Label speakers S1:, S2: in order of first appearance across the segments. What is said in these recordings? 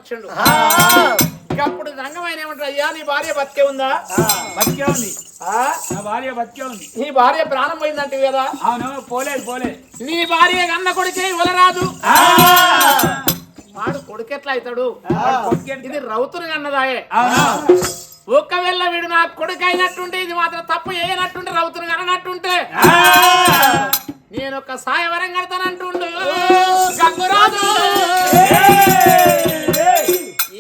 S1: ఇచ్చిండు. అప్పుడు రంగమైన ఏమంటారు, అయ్యా నీ భార్య బతికే ఉందా?
S2: బతికే ఉంది. నా భార్య బతికే ఉంది.
S1: నీ భార్య ప్రాణం పోయిందంటే కదా?
S2: అవును, పోలేదు.
S1: నీ భార్య అన్న కొడుకే ఇవ్వరాదు. వాడు కొడుకెట్లా అవుతాడు? ఇది రౌతుని అన్నదాయే. ఒకవేళ వీడు నా కొడుకు అయినట్టుంటే, ఇది మాత్రం తప్పు చేయనట్టుంటే, రౌతుని అన్నట్టుంటే నేను ఒక సాయవరం కడతానంటుండు గంగురాజు.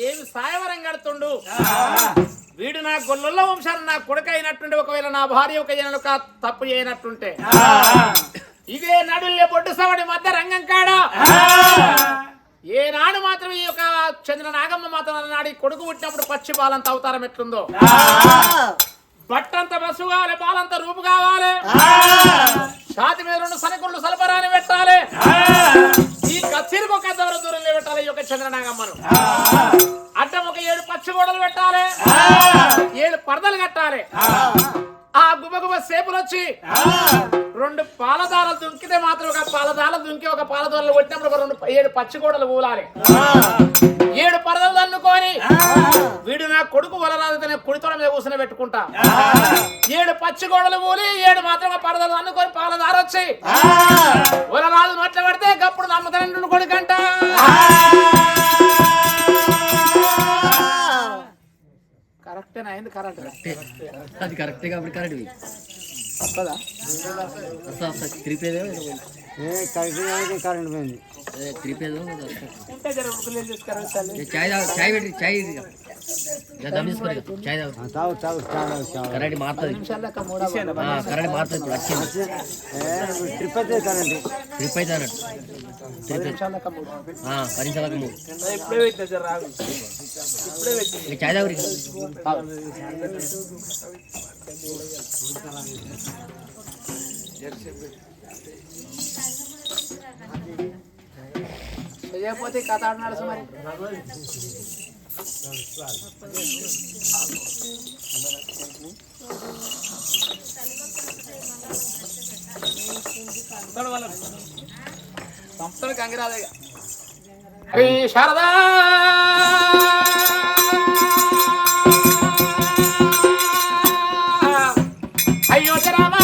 S1: ఏమి సాయవరం కడుతుండు? వీడు నా గొల్ల వంశాన్ని నా కొడుకు అయినట్టుంటే, ఒకవేళ నా భార్య ఒక జనలు తప్పు చేయనట్టుంటే, ఇదే నడుల్లే బొడ్డు సవడి మధ్య రంగం కాడ ఏనాడు మాత్రం ఈ యొక్క చంద్ర నాగమ్మ మాత్రం నాడు కొడుకు పుట్టినప్పుడు పచ్చి బాలంత అవతారం ఎట్లుందో, బట్టంత బస్సు కావాలి, బాలంత రూపు కావాలి, ఛాతి మీద 2 సనకుళ్ళు సలపరాని పెట్టాలి, ఈ కచ్చిరికి ఒక దూరంలో పెట్టాలి. ఈ యొక్క చంద్రనాగమ్మను అడ్డం ఒక 7 పచ్చి గోడలు పెట్టాలి, 7 పరదలు కట్టాలి. ఆ గుబగుబ సేపులు వచ్చి 2 పాలదారాలు దుంకితే మాత్రం ఒక పాలదారాలు దుంకి ఒక పాలదారాలు కొట్టినప్పుడు 7 పచ్చి గోడలు కూలాలి. 7 పరదలు దన్నుకొని వీడు నా కొడుకు వలరాదు కుడితోడ మీద కూర్చొని పెట్టుకుంటా. 7 పచ్చి గోడలు కూలి 7 మాత్రం పరదలు దన్నుకొని పాలదార వచ్చి వలరాదు నోట్ల పడితే గప్పుడు నమ్మతనండు కొడుకంట. కరెక్టేనా? అయింది కరెక్ట్.
S3: అది కరెక్టే కాబట్టి కరెక్ట్
S1: వస్తుందా?
S3: తిరిపేదో
S4: కరెంట్ పోయింది.
S3: తిరిపేదో
S1: చాయ్
S3: పెట్టి చాయ్ దమ్ తీసుకోరు. చాయ్ కరెంట్ మారుతుంది. కరెంట్ మారుతుంది. ఇప్పుడు వచ్చింది
S4: ట్రిప్ అయితే కరెంట్
S3: ట్రిప్ అయితే అన్నట్టు 10 నిమిషాలకు 3. చాయ్ తాగురి.
S1: చేయకపోతే కథ ఆడినాడు మరి. సంస్థలు కంగిరాదే శారదా అయ్యో రామా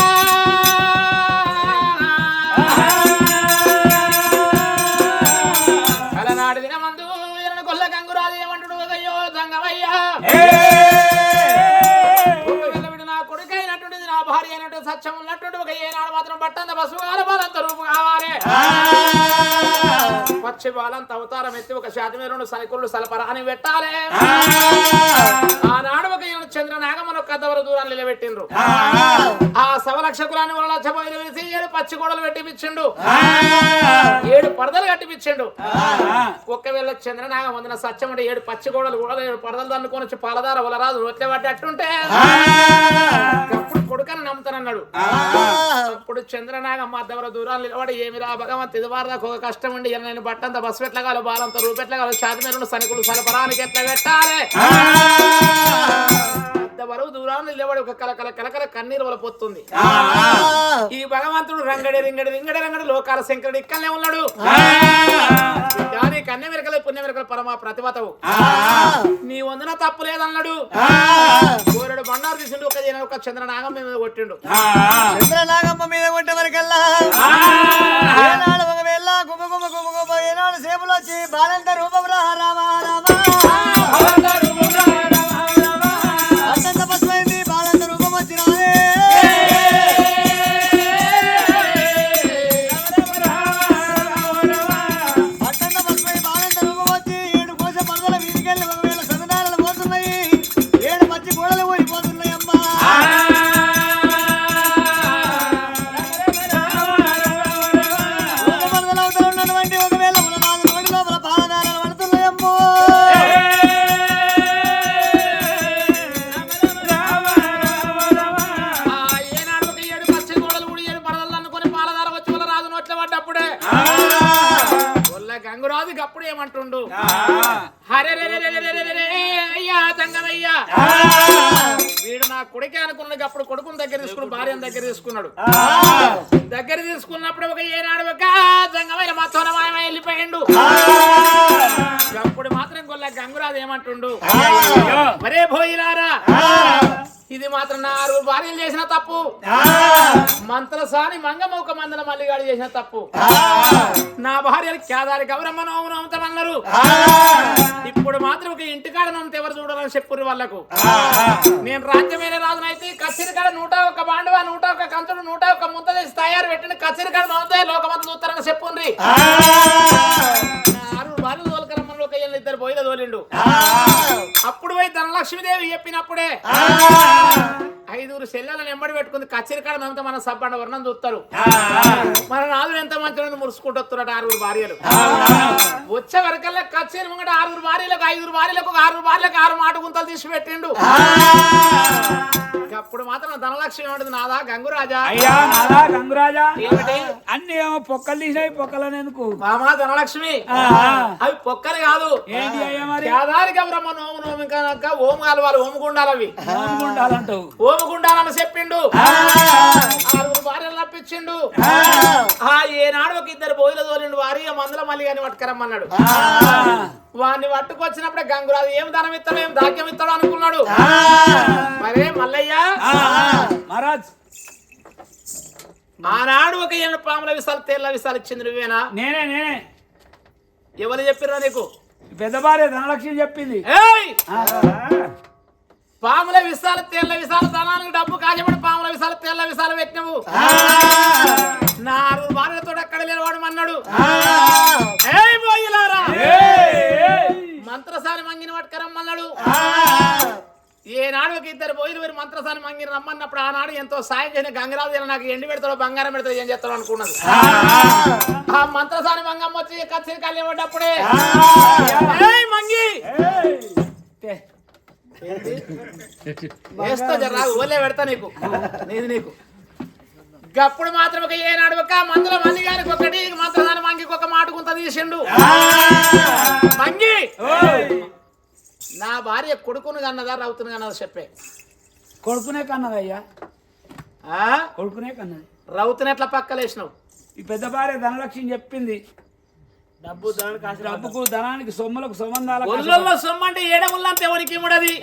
S1: కలనాడు దినమందు గొల్ల గంగురాజు ఏమంటుడు, అయ్యో దంగమయ్యా నా కొడుకైనటువంటి నా భార్య అయినటువంటి సత్యం ఉన్నటువంటి ఒక ఏనాడు మాత్రం బట్టంత బస్సు కావాలి, బాలంత రూపు కావాలి, పచ్చి బాలంత అవతారం ఎత్తి ఒక శాతం 2 సనికుళ్ళు సలపరాని పెట్టాలి. ఆనాడు ఒక చంద్రనాగమ్మను కథవర దూరాన్ని నిలబెట్టిండ్రు. ఆ సవలక్షకులాన్ని 1,00,000 వేసి 7 పచ్చి గోడలు పెట్టిపించిండు, 7 పరదలు కట్టిపించిండు. ఒకవేళ చంద్రనాగం వందిన సత్యం అంటే 7 పచ్చి గోడలు కూడా 7 పరదలు దన్నుకొని వచ్చి పాలదార వలరాదు రొట్టె పట్టి అట్టుంటే అప్పుడు కొడుకని నమ్ముతానన్నాడు. అప్పుడు చంద్రనాగమ్మ అద్దవర దూరాలు నిలబడి, ఏమిరా భగవంతు ఇది వారదాకు ఒక కష్టం ఉండి, నేను బట్టంత బస్సు ఎట్లగాలి, బాలంత రూపెట్ల కాదు, ఛాతి మీద 2 సనికులు సలపరానికి ఎట్లా పెట్టాలి, వరకు దూరాన్ని నిలబడి ఒక కలకల కలకల కన్నీరు వల పొత్తుంది. ఈ భగవంతుడు రంగడి రింగడి రింగడి రంగడి లోకాల శంకరుడు ఇక్కడనే ఉన్నాడు. దాని కన్నె మెరకలు పుణ్య మెరకలు పరమా ప్రతిభతవు, నీ వందన తప్పు లేదన్నాడు. కోరడు బండారు తీసిండు, ఒక చంద్రనాగం మీద కొట్టిండు.
S4: చంద్రనాగమ్మ మీద కొట్టే వరకల్లా ఏనాడు ఒకవేళ గుమ గుమ గుమ గుమ ఏనాడు సేపులు వచ్చి బాలంత రూపం రా రామ రామ అత్యంత పసుమైంది, బాలంత రూపం వచ్చినారే. అత్యంత పసుమై బాలంత రూపం వచ్చి 7 కోస పరదల వీధికెళ్ళి ఒకవేళ సమిధానాలు పోతున్నాయి, 7 పచ్చి గోడలు ఊరిపోతున్నాయి అమ్మా. ఒకవేళ ఉలనాలు నోటి లోపల పాలదారాలు పడుతున్నాయమ్మో.
S1: గంగురాజు అప్పుడు ఏమంటుండు, హరే అయ్యా తంగమయ్యా వీడు నా కొడుకే అనుకున్నాడు. అప్పుడు కొడుకుని దగ్గర తీసుకుని భార్యను దగ్గర తీసుకున్నాడు. దగ్గర తీసుకున్నప్పుడు ఒక ఏనాడు ఒక జంగమైన మొత్తం మాయమై వెళ్ళిపోయిండు. అప్పుడు మాత్రం గొల్ల గంగురాజు ఏమంటుండు, మరే భోయిలారా, ఇది మాత్రం నా 6 భార్యలు చేసిన తప్పు, మంత్రసాని మంగమ్మ ఒక మందల మల్లిగాడు చేసిన తప్పు. నా భార్యలు కేదారి గౌరమ్మ నోము నోముతామన్నారు. ఇప్పుడు మాత్రం ఒక ఇంటికాడ నోమితే ఎవరు చూడాలని చెప్పుర్రి వాళ్ళకు. నేను రాజ్యమైన రాజునైతే కచ్చిరికాడ 101 బాండువా, 101 కంచుడు, 101 ముంత చేసి తయారు పెట్టిన కచ్చిరికాడ నోమితే లోకమంతా చూస్తారని చెప్పుండ్రి. 6 భార్యలు తోలకరమ్మని ఒక 2 బోయిల తోలిండు. అప్పుడు పోయి ధనలక్ష్మీదేవి చెప్పినప్పుడే 5 సెల్లెలను ఎంబడి పెట్టుకుంది. కచ్చిరికాడ నమ్మితే మన సబ్బండ వర్ణం చూస్తారు. మన నాదులు ఎంత మంచి మురుసుకుంటూ వస్తున్నట్టు 6 భార్యలు. వచ్చే వరకల్లా కచ్చేరి ముంగట 6 భార్యలకు 5 భార్యలకు 6 భార్యలకు 6 మాట గుంతలు తీసి పెట్టిండు. అప్పుడు మాత్రం ధనలక్ష్మి ఏమంటుంది, నాదా గంగురాజా,
S2: అయ్యా నాదా గంగురాజా,
S1: ఏమిటి
S2: అన్ని ఏమో పొక్కలు తీసినాయి, పొక్కలని ఎందుకు
S1: మామా ధనలక్ష్మి, అవి పొక్కలు కాదు.
S2: ఏంటి అయ్యా మరి?
S1: కేదారి గౌరమ్మ నోము నోమి కనుక ఓమగాలు వాళ్ళు ఓముగుండాలి, అవి
S2: ఉండాలంటావు.
S1: ఓముగుండాలని చెప్పిండు. 6 భార్యలు రప్పించిండు. ఏనాడు ఒక 2 బోయిల తోలిండు. వారి మందుల మళ్ళీ అని పట్టుకరమ్మన్నాడు. వాడిని పట్టుకొచ్చినప్పుడే గంగురాజు ఏం ధనం ఇస్తాడు, ఏం దాగ్యం ఇస్తాడు అనుకున్నాడు. మరే మల్లయ్య
S2: మహారాజ్,
S1: ఆనాడు ఒక 8 పాముల విసాలు తేళ్ల విసాలు ఇచ్చింది నువ్వేనా?
S2: నేనే.
S1: ఎవరు చెప్పిర్రా నీకు?
S2: పెద్ద భార్య ధనలక్ష్మి చెప్పింది.
S1: ఏయ్, పాముల విసాలు తేళ్ల విసాలు ధనానికి డబ్బు కాజపడి పాముల విసాలు తేళ్ల విసాలు పెట్టినవు. 6 భార్యలతో ఎక్కడ లేవాడు అన్నాడు. ఏయ్ బోయిలారా, మంత్రసాని మంగిని పట్టుకరమ్మన్నాడు. ఏనాడు ఒక 2 బోయిలు వేరు మంత్రసాని మంగిని రమ్మన్నప్పుడు ఆనాడు ఎంతో సాయం చేసిన గంగరాజు నాకు ఎండి పెడతాడో బంగారం పెడతాడో ఏం చేస్తాడో అనుకున్నది. ఆ మంత్రసాని మంగమ్మ వచ్చి కచ్చేరి కలిపేటప్పుడే మంగి వేస్తా జరా ఓలే పెడతా నీకు నీకు. అప్పుడు మాత్రం ఒక ఏనాడు ఒక మందుల మంది గారికి ఒకటి మంత్రసాని మంగికి ఒక మాట గుంత తీసిండు. మంగి, నా భార్య కొడుకును కన్నదా రౌతును కన్నదా చెప్పే.
S2: కొడుకునే కన్నది అయ్యా, కొడుకునే కన్నది.
S1: రౌతుని ఎట్లా పక్కలేసినావు?
S2: ఈ పెద్ద భార్య ధనలక్ష్మి చెప్పింది, డబ్బుకు ధనానికి సొమ్ములకు సంబంధాలు.
S1: ఒళ్ళల్లో సొమ్ము అంటే ఏడముల్లంత ఎవరికి ముడది.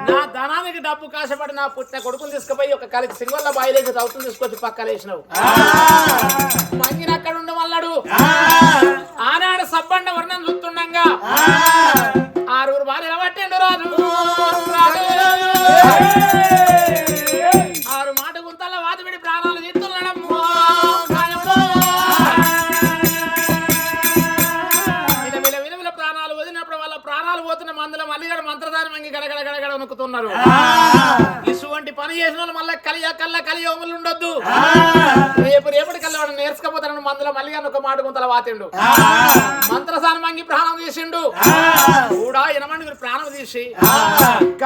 S1: నా ధనానికి డబ్బు కాశపడి నా పుట్టిన కొడుకుని తీసుకుపోయి ఒక కలిసి సింగోళ్ళ బాయిలేసి రౌతుని తీసుకొచ్చి పక్కలేసినావు. మంగిన అక్కడ ఉండమన్నాడు. ఆనాడు సబ్బండ వర్ణం చూస్తుండగా 6 భార్యలు పట్టిండు రాజు. 6 మాట గుంతల్లో వాతిపెట్టి ప్రాణాలు తీస్తున్నాడు. విలువల ప్రాణాలు వదిలినప్పుడు వాళ్ళ ప్రాణాలు పోతున్న మందుల మళ్ళీ మంత్రదాని మంగి గడగడ గడగడ నొక్కుతున్నారు. ఇటువంటి పని చేసిన వాళ్ళు మళ్ళీ కలియోములు ఉండొద్దు. రేపటి కల్లా వాడు నేర్చుకపోతాను మందుల మళ్ళీ ఒక మాట గుంతల వాతిండు. మంత్రసాని మంగి ప్రాణం తీసిండు. కూడా 8 ప్రాణం తీసి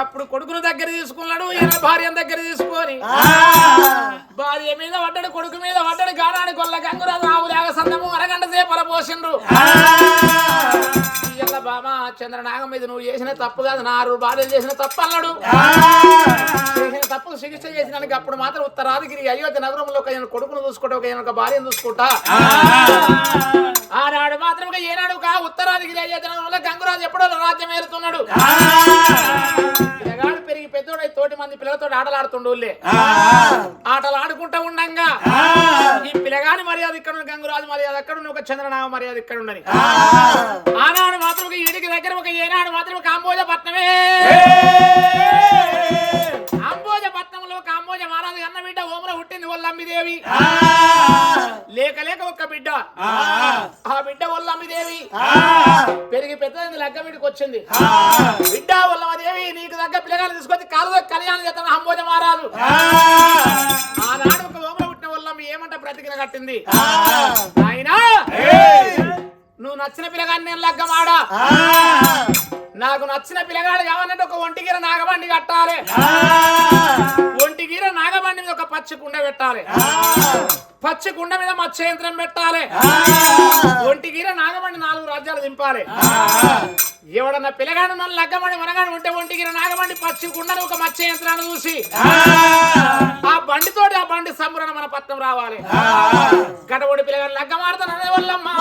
S1: అప్పుడు కొడుకును దగ్గర తీసుకున్నాడు. భార్యను దగ్గర తీసుకొని భార్య మీద పడ్డాడు, కొడుకు మీద పడ్డాడు. గానాడు గొల్ల గంగురాజు ఆవులేగ సందము అరగంట సేపు అలా పోసిండ్రు. బాబా చంద్రనాగం మీద నువ్వు చేసిన తప్పు కాదు, నా 6 భార్యలు చేసిన తప్పు అన్నాడు. చేసిన తప్పుకు చికిత్స చేసినానికి అప్పుడు మాత్రం ఉత్తరాదిగిరి అయోధ్య నగరంలో ఒక కొడుకును చూసుకుంటా, ఒక భార్యను చూసుకుంటా. ఆనాడు మాత్రం ఏనాడు ఉత్తరాదిగిరి అయోధ్య నగరంలో గంగురాజు ఎప్పుడో రాజ్యం ఏలుతున్నాడు. పిల్లగాడు పెరిగి పెద్దోడై తోటి మంది పిల్లలతో ఆటలాడుతుండు. ఆటలు ఆడుకుంటా ఉండంగా ఈ పిల్లగాని మర్యాద ఇక్కడ, గంగురాజు మర్యాద అక్కడ, ఒక చంద్రనాగ మర్యాద ఇక్కడ ఉండని. ఆనాడు మాత్రం ఒక ఈడికి దగ్గర ఒక ఏనాడు మాత్రం ఒక అంబోజపట్నమే. అంబోజపట్నంలో ఒక అంబోజ మహారాజు అన్న బిడ్డ ఓమర పుట్టింది వల్లమ్మిదేవి. లేక ఒక బిడ్డ, ఆ బిడ్డ వల్లమ్మిదేవి పెరిగి పెద్దది లగ్గ బిడ్డకి వచ్చింది. బిడ్డ వల్లమ్మదేవి నీకు దగ్గర పిల్లగాలు తీసుకొచ్చి కాలుతో కళ్యాణం చేస్తాను అంబోజ మహారాజు. ఆనాడు ఒక ఓమర పుట్టిన వల్లమ్మి ఏమంట బ్రతికిన కట్టింది. ఆయన నువ్వు నచ్చిన పిల్లగాన్ని నేను లగ్గమాడా, నాకు నచ్చిన పిల్లగాడు కావాలంటే ఒక ఒంటిగీర నాగబండి కట్టాలి. ఒంటిగీర నాగబండి మీద ఒక పచ్చి కుండ పెట్టాలి. పచ్చి కుండ మీద మత్స్య యంత్రం పెట్టాలి. ఒంటిగీర నాగబండి 4 రాజ్యాలు దింపాలి. ఎవడన్నా పిల్లగాడు నన్ను లగ్గమని మనగాడు ఉంటే ఒంటికి నాగబండి పచ్చి కుండను ఒక మత్స్య యంత్రాన్ని చూసి ఆ బండితోటి ఆ బండి సంబురణ మన పట్నం రావాలి. గడబడి పిల్లగాడు లగ్గమాడుతాననే వల్లమ్మా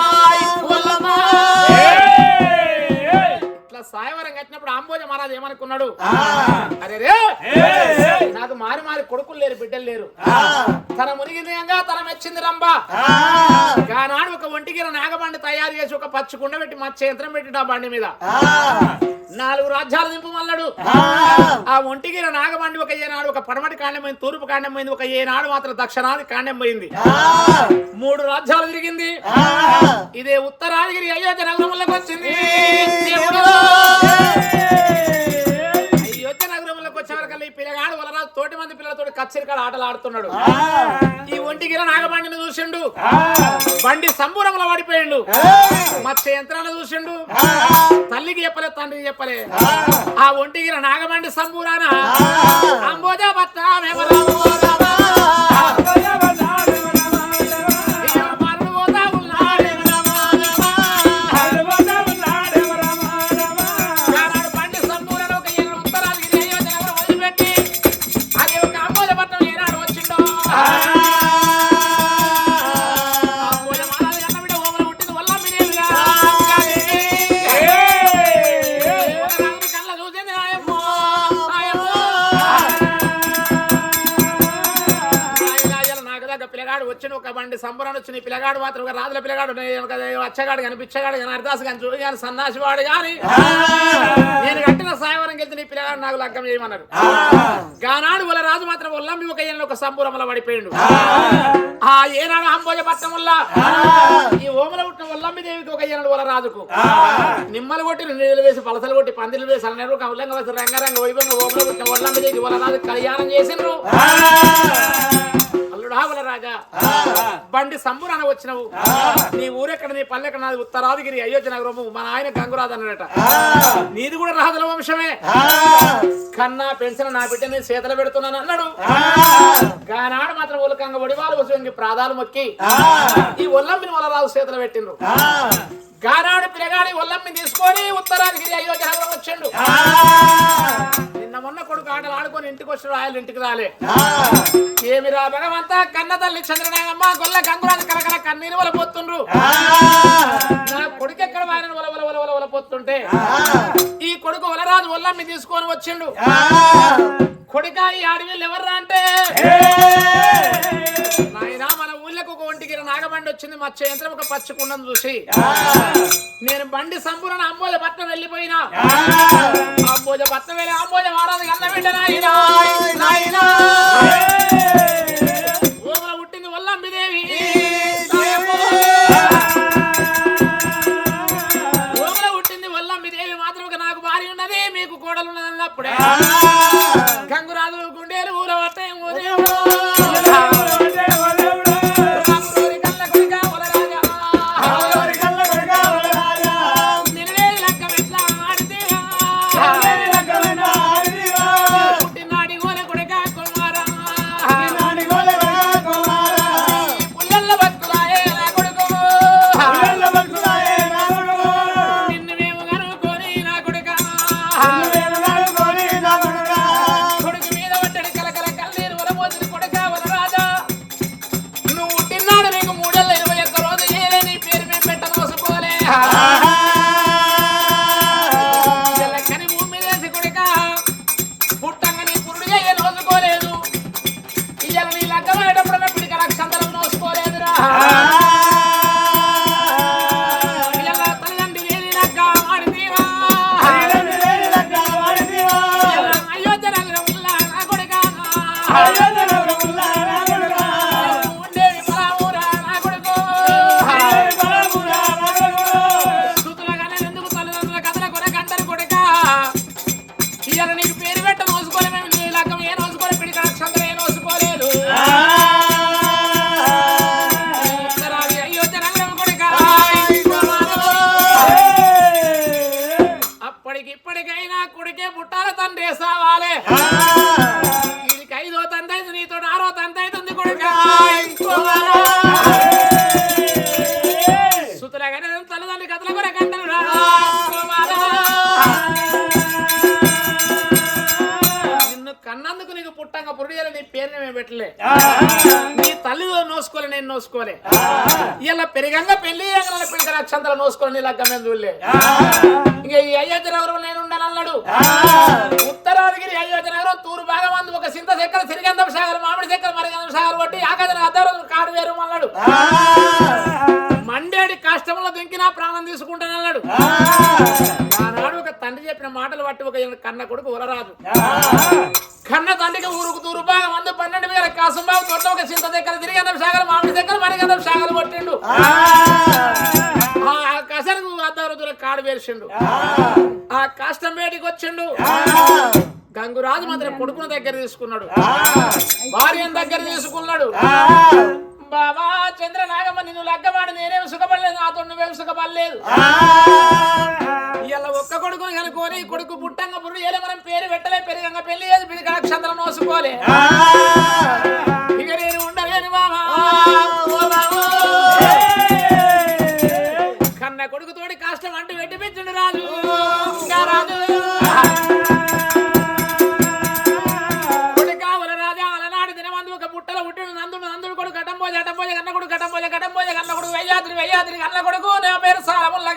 S1: ఇట్లా సాయవరం కట్టినప్పుడు అంబోజ మహారాజు ఏమనుకున్నాడు, అరే రే నాకు మారి మారి కొడుకులు లేరు బిడ్డలు లేరు, తన మునిగినంగా తన మెచ్చింది రంభ. ఆనాడు ఒక ఒంటికి నాగబండి తయారు చేసి ఒక పచ్చి కుండ పెట్టి మత్స్య యంత్రం పెట్టి ఆ బండి మీద 4 రాజ్యాలు దింపు మల్లడు. ఆ ఒంటికి నాగబండి ఒక ఏనాడు ఒక పడమటి కాండం పోయింది, తూర్పు కాండం పోయింది, ఒక ఏనాడు మాత్రం దక్షిణాది కాండం పోయింది. 3 రాజ్యాలు తిరిగింది. ఇదే ఉత్తరాదిగిరి అయోధ్య నగరంలోకి వచ్చింది. అయోధ్య నగరంలోకి వచ్చేవరకల్లా ఈ పిల్లగాడు వలరాజు తోటి మంది పిల్లలతో కచ్చరికాడ ఆటలు ఆడుతున్నాడు. ఈ ఒంటిగిర నాగబండిని చూసిండు, బండి సంబూరంలో పడిపోయిండు. మత్స్య యంత్రాన్ని చూసిండు, తల్లికి చెప్పలే తండ్రికి చెప్పలే. ఆ ఒంటిగిర నాగబండి సంబూరాన అంబోజ వచ్చిన ఒక బండి సంబరాన్ని వచ్చిన పిల్లగాడు మాత్రం ఒక రాజుల పిల్లగాడు అచ్చగాడు కానీ పిచ్చగాడు కానీ అర్దాసు కానీ చూడు కానీ సన్నాసివాడు కానీ నేను కట్టిన సాయవరం వెళ్తే నీ పిల్లగాడు నాకు లగ్గం చేయమన్నాడు. గానాడు వాళ్ళ రాజు మాత్రం ఒల్లంబి ఒక ఏళ్ళ ఒక సంబూరంలో పడిపోయిండు. ఆ ఏనాడు అంబోజ పట్టణం వల్ల ఈ ఓమల పుట్టిన ఒల్లంబి దేవికి ఒక ఏనాడు వాళ్ళ రాజుకు నిమ్మలు కొట్టి నీళ్ళు వేసి పలసలు కొట్టి పందిలు వేసి అన్నారు ఉల్లంగా వేసి రంగరంగ వైభవంగా ఓమల పుట్టిన ఒల్లంబి దేవికి వాళ్ళ రాజు కళ్యాణం చేసిండ్రు. అల్లుడా రాజా బండి సంబురాన వచ్చినవు, నీ ఊరెక్కడ నీ పల్లెక్కడ నాది ఉత్తరాదిగిరి అయోధ్య నగరము, మన ఆయన గంగురాజు అన్నాడట. నీది కూడా రాజుల వంశమే, కన్నా పెన్షన్ నా బిడ్డ నేను చేతలు పెడుతున్నాను అన్నాడు. గానాడు మాత్రం ఒలకంగ ఒడివాళ్ళు వచ్చి ప్రాదాలు మొక్కి ఈ ఒల్లంబిని వాళ్ళ రాజు చేతలు పెట్టిండ్రు. గానాడు పిల్లగాడి ఒల్లంబిని తీసుకొని ఉత్తరాదిగిరి అయోధ్య నగరం వచ్చిండు. నిన్న మొన్న కొడుకు ఆటలు ఆడుకొని ఇంటికి వచ్చిన ఆయన ఇంటికి రాలే. ఏమిరా భగవంతా కన్న తల్లి చంద్రనాగమ్మ గొల్ల గంగురాజు కలకల కన్నీరు వల పోతుండ్రు. నా కొడుకు ఎక్కడ వారిని వల వల వల వల వల పోతుంటే ఈ కొడుకు వలరాజు ఒల్లంబి తీసుకొని వచ్చిండు. కొడుకా ఈ అడవిలు ఎవర్రా అంటే నాయనా మన ఊళ్ళకు ఒక ఒంటికి నాగబండి వచ్చింది, మత్స్య యంత్రం ఒక పచ్చి కుండను చూసి నేను బండి సంపూర్ణ అంబోజ పట్నం వెళ్ళిపోయినా. అంబోజ పట్నం వెళ్ళి అంబోజ మహారాజు అన్న బిడ్డ నాయనా ఓమల పుట్టింది ఒల్లంబిదేవి. ఓమల పుట్టింది ఒల్లంబిదేవి మాత్రం నాకు భార్య ఉన్నది మీకు కోడలు ఉన్నది అన్నప్పుడే గంగురాజు గుండెలు ఊర పట్టే ఇప్పటికైనా కొడుకే పుట్టాల తండ్రి సావాలే. ఇది 5వ తండ్రి అయితే నీతో 6వ తండ్రి అవుతుంది కొడుక. సుతులగానే తల్లిదండ్రులు కథల కొరకు అంటారు. చూడియాలి నీ పేరు మేము పెట్టలే నీ తల్లిదో నోసుకోలే నేను నోసుకోలే ఇలా పెరిగంగా పెళ్లి పిడిక నక్షంతలు నోసుకోలే నీ లగ్గ మీద చూడలే ఇంక ఈ అయోధ్య నగరం నేను ఉండనన్నాడు ఉత్తరాదిగిరి అయోధ్య నగరం తూరు భాగం అందు ఒక సింత చక్కెర సిరిగంధం సాగర్ మామిడి చక్కెర మరిగంధం సాగర్ కొట్టి ఆకాశం అద్దరు కాడు వేరు అన్నాడు మండేడి కష్టంలో దింకినా ప్రాణం తీసుకుంటానన్నాడు ఆనాడు ఒక తండ్రి చెప్పిన మాటలు బట్టి ఒక కన్న కొడుకు ఉలరాదు కన్న తండ్రికి ఊరుకు తూరు భాగం అందు 12,000 కాసం బాగు తోట ఒక చింత దగ్గర తిరిగంధం సాగర్ మామిడి దగ్గర మరిగంధం సాగర్ కొట్టిండు ఆ కసరకు అద్దరు కాడు వేసిండు ఆ కష్టం వేటికి వచ్చిండు గంగురాజు మాత్రం కొడుకుని దగ్గర తీసుకున్నాడు భార్యను దగ్గర తీసుకున్నాడు బాబా చంద్రనాగమ్మ నిన్ను లగ్గమాడి నేనేమి సుఖపడలేదు నాతో నువ్వేమి సుఖపడలేదు ఇలా ఒక్క కొడుకుని కనుక్కొని కొడుకు పుట్టంగా పురుడు ఏలే మనం పేరు పెట్టలే పెరిగంగా పెళ్లి చేసి పిడి కక్షంతరం నోసుకోలే ఇక నేను ఉండలేను బాబా కన్న కొడుకుతోటి కష్టం అంటూ పెట్టిపించుడు రాజు రాజు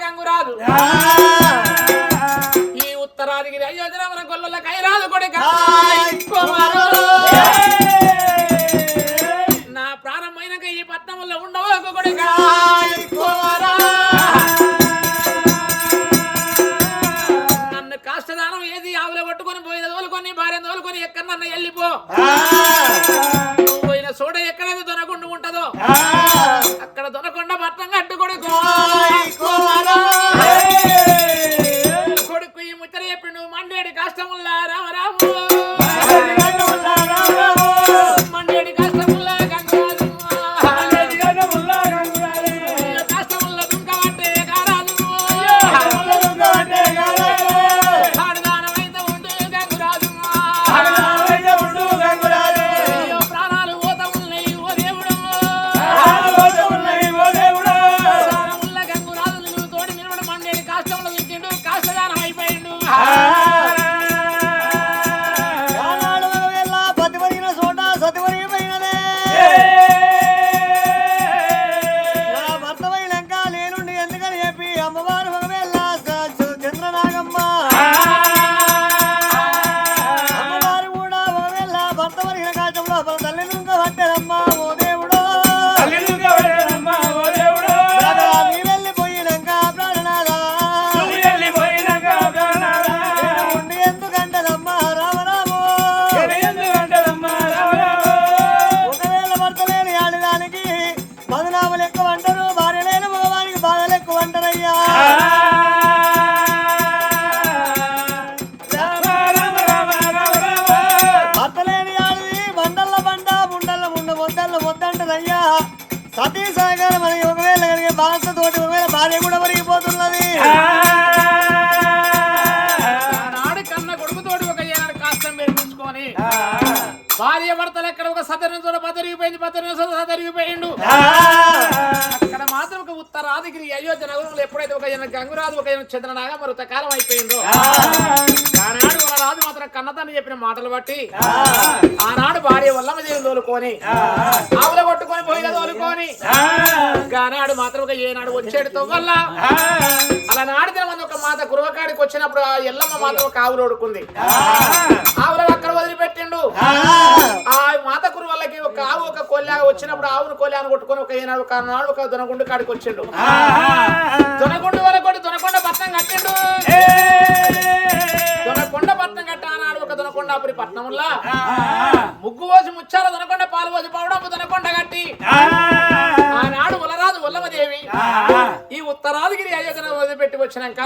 S1: గంగురాజు ఈ ఉత్తరాదిగిరి అయోధ్య మన గొల్ల కైరాజు కొడుక నా ప్రారంభమైనాక ఈ పట్టణంలో ఉండవు కొడుక నన్ను కాష్టదానం ఏది ఆవులో పట్టుకొని పోయిన తోలుకొని భార్య తోలుకొని ఎక్కడన్నా వెళ్ళిపో పోయిన చోట ఎక్కడైతే దొనకుండా ఉంటదో అక్కడ దొనకొండ పట్టం కట్టు కొడుకు కొడుకు ఈ ముచ్చట చెప్పి నువ్వు మండేడి కష్టముల్లా రామరాము మండేడి కష్టముల్లా గంగరాజు కష్టముల్లా దుంకబట్టే కారాజు ఆడదానమైతే ఉండు గంగురాజు ప్రాణాలు పోత ఉన్నాయి ఓ దేవుడు గంగురాజు నువ్వు తోడి నిలబడి మండేడి కష్టంలో దించిండు కాష్టదానం అయిపోయిండు
S4: సతీ సాగర్ మనకి ఒకవేళ కలిగే బాస తోటి ఒకవేళ భార్య కూడా మరిగిపోతున్నది
S1: నాడు కన్న కొడుకుతోటి ఒక ఏనాడు కాష్టం పెరిగించుకొని భార్య భర్తలు ఎక్కడ ఒక సతరిని చోట పతరిగిపోయింది పతరిని చోట సతరిగిపోయిండు అక్కడ మాత్రం ఒక ఉత్తరాదిగిరి అయోధ్య నగరంలో ఎప్పుడైతే ఒక గంగురాజు ఒక చంద్రనాగ మరొక కాలం అయిపోయిందో ఆనాడు ఒక రాజు మాత్రం కన్నతన్ని చెప్పిన మాటలు బట్టి ఆనాడు భార్య వల్లమదేవి తోలుకొని ఆవుల కొట్టుకొని పోయిన తోలుకొని ఆనాడు మాత్రం ఒక ఏనాడు వచ్చేడుతో వల్ల అలా నాడిన మంది ఒక మాత గురువకాడికి వచ్చినప్పుడు ఆ ఎల్లమ్మ మాత్రం ఒక ఆవులు ఓడుకుంది ఆవులు అక్కడ వదిలిపెట్టిండు ఆ మాత కురు వాళ్ళకి ఒక ఆవు ఒక కొల్లాగా వచ్చినప్పుడు ఆవును కొల్లాను కొట్టుకొని ఒక ఏనాడు ఒక నాడు ఒక దొనగుండు కాడికి వచ్చిండు దొనగుండు వాళ్ళ కొట్టి దొనకొండ పట్నం కట్టిండు దొనకొండ పట్నం కట్ట ఆనాడు ఒక దొనకొండాపురి పట్నంలా ముగ్గు పోసి ముచ్చాల దొనకొండ పాలు పోసి పవడము దొనకొండ కట్టి ఆనాడు ఉలరాజు ఉల్లమదేవి ఈ ఉత్తరాదిగిరి అయోధ్యను వదిలిపెట్టి వచ్చినాక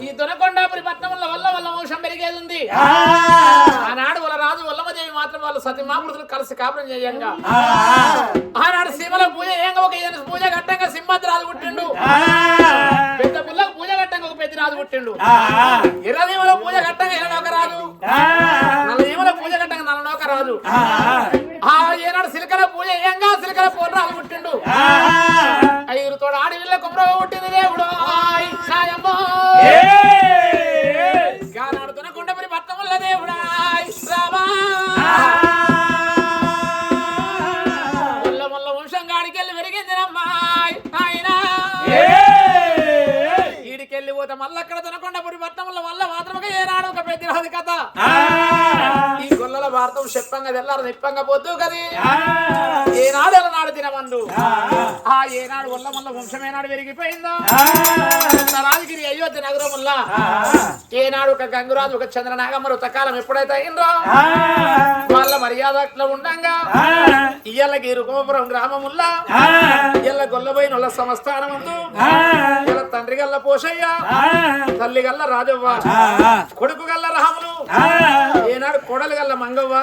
S1: ఈ దొనకొండాపురి పట్నంలో వల్ల వంశం పెరిగేది ఉంది ఆనాడు ఉలరాజు ఉల్లమదేవి మాత్రం వాళ్ళు సతీమామృతులు కలిసి కాపురం చేయంగా ఆనాడు సీమల పూజ ఏంగా ఒక పూజ కట్టంగా సింహద్రాజు పుట్టిండు పెద్ద పుల్లకు పూజ కట్టంగా ఒక పెద్ద రాజు పుట్టిండు ఎర్రదీమలో పూజ కట్టంగా ఎర్రనొక రాజు నల్లదీమలో పూజ కట్టంగా నల్లనొక రాజు ఏనాడు సిలికల పూజ ఏంగా సిలికల పూల రాజు పుట్టిండు ఐదు తోడు ఆడవిల్ల కుమ్రగా పుట్టింది దేవుడు నాడు దొనకొండపురి పట్నం వల్ల దేవుడా రామా ఏనాది కథ ఈ గొల్లల భారతం చెప్పంగా తెల్లారు నిప్పంగా పోతూ కది ఏనాడు నాడు తినమందు ఆ ఏనాడు వల్ల మళ్ళీ వంశమేనాడు పెరిగిపోయిందో రాజగిరి అయోధ్య నగరం వల్ల ఏనాడు ఒక గంగురాజు ఒక చంద్రనాగమ్మ ఋతకాలం ఎప్పుడైతే అయిందో వాళ్ళ మర్యాద అట్లా ఉండంగా ఇయ్యల గిరుకోపురం గ్రామముల్లా ఇయ్యల గొల్లబోయిన వాళ్ళ సంస్థానం అందు ఇలా తండ్రి గల్ల పోషయ్య తల్లి గల్ల రాజవ్వ కొడుకు గల్ల రాములు ఏనాడు కొడలు గల్ల మంగవ్వ